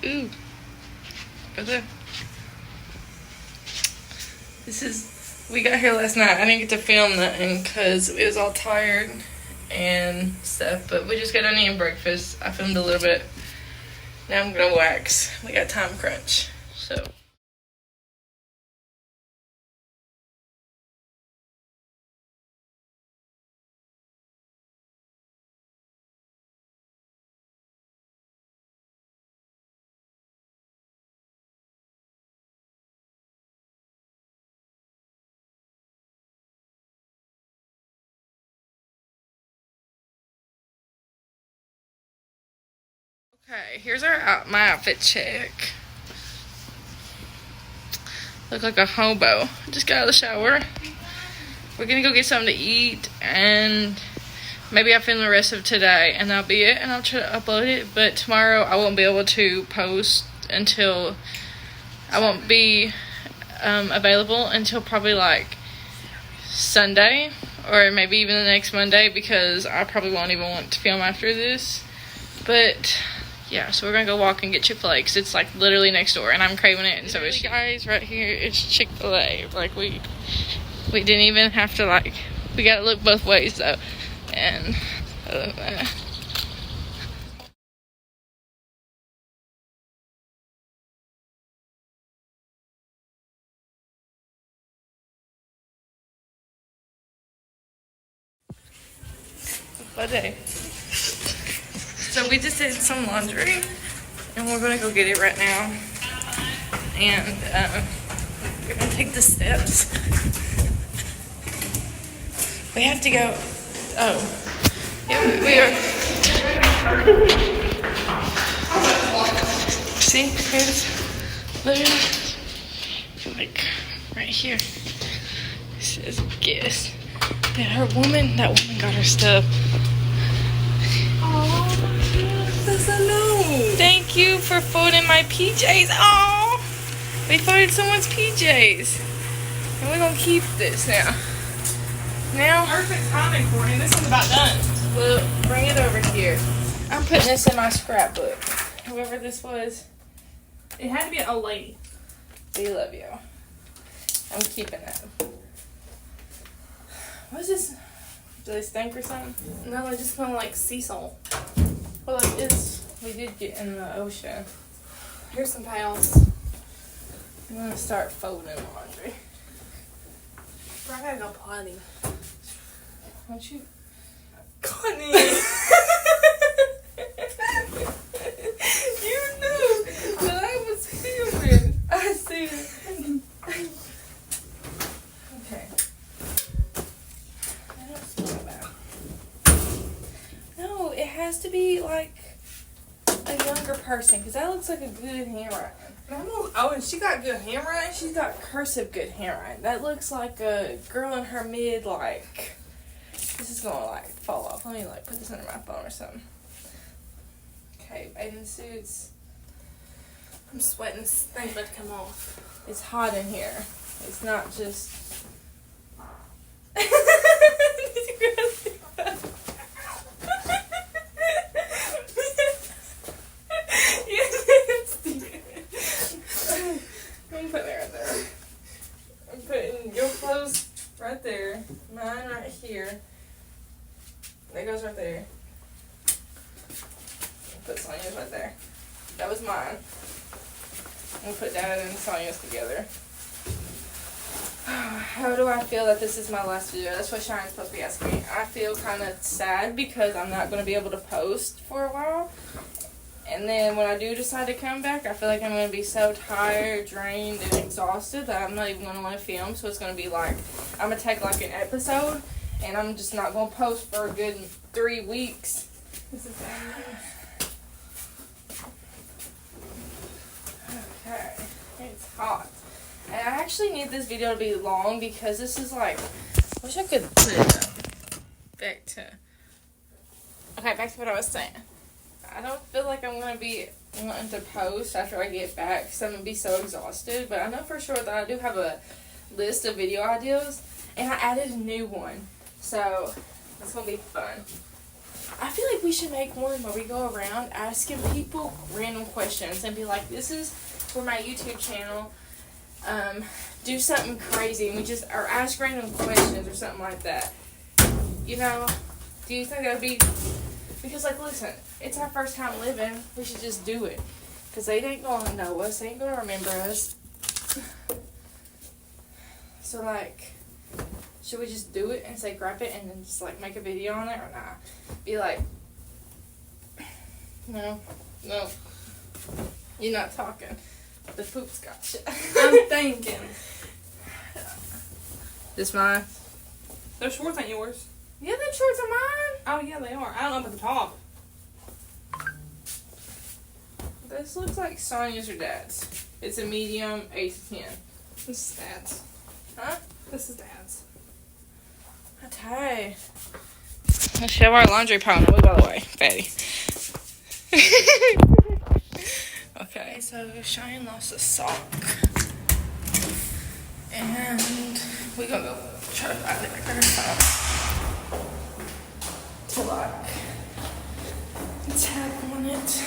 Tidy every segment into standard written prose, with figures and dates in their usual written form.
Ooh. But we got here last night. I didn't get to film nothing because it was all tired and stuff, but we just got done eating breakfast. I filmed a little bit. Now I'm gonna wax. We got time crunch, so. Okay, here's my outfit check. Look like a hobo. Just got out of the shower. We're gonna go get something to eat, and maybe I'll film the rest of today, and that'll be it, and I'll try to upload it. But tomorrow I won't be able to post until I won't be available until probably like Sunday, or maybe even the next Monday, because I probably won't even want to film after this. But yeah, so we're gonna go walk and get Chick-fil-A because it's like literally next door, and I'm craving it, and so is guys. Right here is Chick-fil-A. Like we didn't even have to like. We gotta look both ways though, and day. So we just did some laundry, and we're gonna go get it right now, and we're gonna take the steps. We have to go. Oh, yeah, we are. See, here's literally like right here. It says guess. Yeah, that woman got her stuff. Oh, that's a no. Thank you for folding my PJs. Oh, we folded someone's PJs, and we're gonna keep this now. Perfect timing, Courtney. This one's about done. Well, bring it over here. I'm putting this in my scrapbook. Whoever this was, It had to be an old lady. we love you. I'm keeping it. What is this? Do they stink or something? No, it just smell like sea salt. Well, like it's. We did get in the ocean. Here's some towels. I'm gonna start folding laundry. I gotta go potty. Don't you? Courtney! You knew that I was filming. I see it. Okay. I don't smell bad. No, it has to be like a younger person, because that looks like a good handwriting. Oh, and she got good handwriting? She's got cursive good handwriting. That looks like a girl in her mid, like, this is gonna like fall off. Let me like put this under my phone or something. Okay, bathing suits. I'm sweating. This thing's about to come off. It's hot in here. It's not just. I'm putting it right there. I'm putting your clothes right there. Mine right here. That goes right there. Put Sonia's right there. That was mine. We'll put Dad and Sonia's together. How do I feel that this is my last video? That's what Shine's supposed to be asking me. I feel kind of sad because I'm not going to be able to post for a while. And then when I do decide to come back, I feel like I'm going to be so tired, drained, and exhausted that I'm not even going to want to film. So it's going to be like, I'm going to take like an episode, and I'm just not going to post for a good 3 weeks. This is Okay, it's hot. And I actually need this video to be long because this is like, I wish I could put it back to, okay, back to what I was saying. I don't feel like I'm going to be wanting to post after I get back because I'm going to be so exhausted. But I know for sure that I do have a list of video ideas, and I added a new one. So, it's going to be fun. I feel like we should make one where we go around asking people random questions and be like, this is for my YouTube channel. Do something crazy and we just, or ask random questions or something like that. You know, do you think that would be, because like, listen, it's our first time living, we should just do it. Because they ain't gonna know us, they ain't gonna remember us. So like, should we just do it and say grab it and then just like make a video on it or not? Be like, no, you're not talking. The poop's got you. I'm thinking. This mine? Those shorts ain't yours. Yeah, them shorts are mine. Oh, yeah, they are. I don't know about the top. This looks like Sonya's or Dad's. It's a medium 8 to 10. This is Dad's. Huh? This is Dad's. Okay. Let's show our laundry pile. Move out of the way, fatty. Okay, so Cheyenne lost a sock. And we're gonna go try to find it back sock to like tap on it.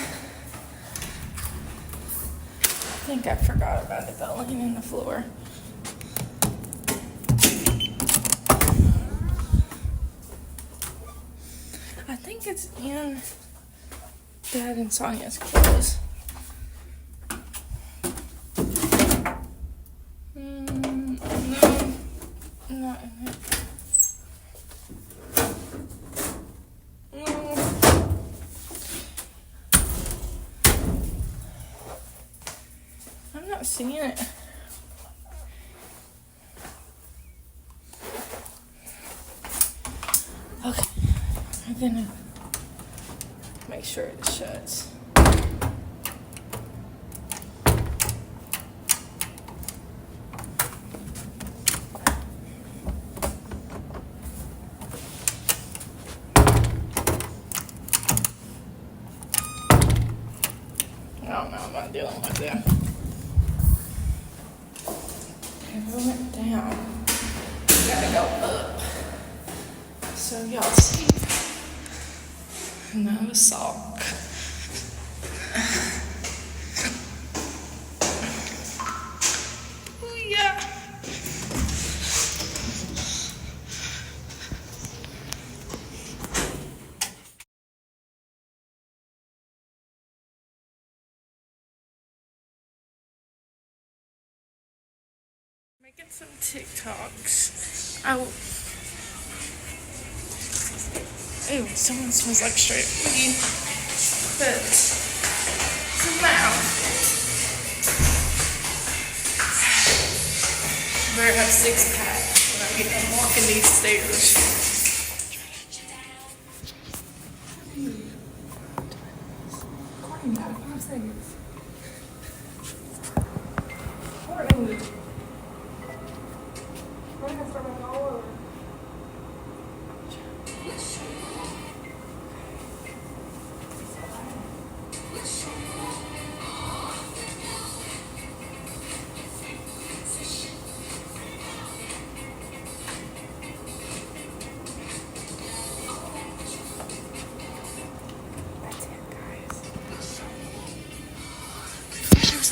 I think I forgot about it though, laying in the floor. I think it's in Dad and Sonya's clothes. No, not in it. No. I'm not seeing it. Okay, I'm gonna make sure it shuts. I don't know, I'm not dealing with that. Okay, we went down. We gotta go up. So y'all see. No sock. Ooh, yeah. Making some TikToks. Ew, someone smells like straight weed. But this is my outfit. Better have 6-pack when I get done walking these stairs. Recording that 5 seconds. Recording. We're gonna start back all over.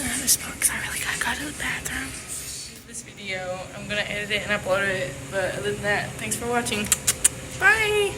Another spot because I really gotta go to the bathroom. This video, I'm gonna edit it and upload it, but other than that, thanks for watching. Bye!